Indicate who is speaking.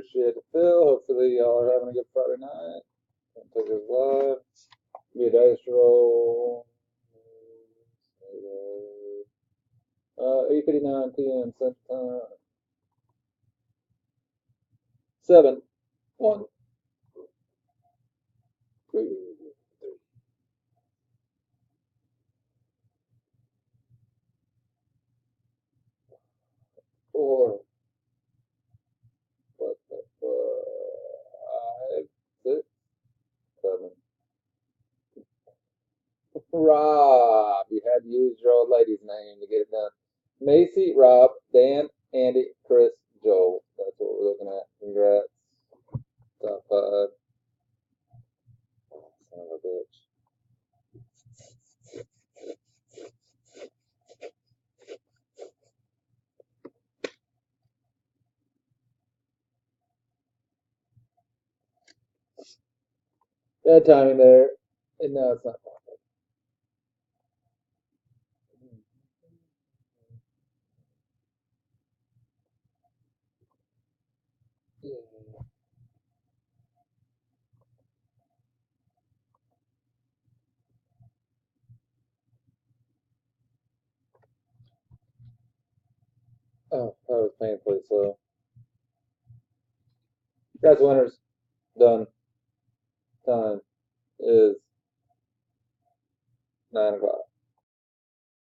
Speaker 1: appreciate the Phil. Hopefully y'all are having a good Friday night. Don't take this live. Be a dice roll. 8:59 p.m. Central Time. 7, 1, 2, 4. What the fuck? 5, 6, 7. Rob, you had to use your old lady's name to get it done. Macy, Rob, Dan, Andy, Chris, Joel. That's what we're looking at. Congrats. Top 5. Son of a bitch. Bad timing there. And no, it's not. Oh, that was painfully slow. Guys, winners. Done. Time is 9 o'clock.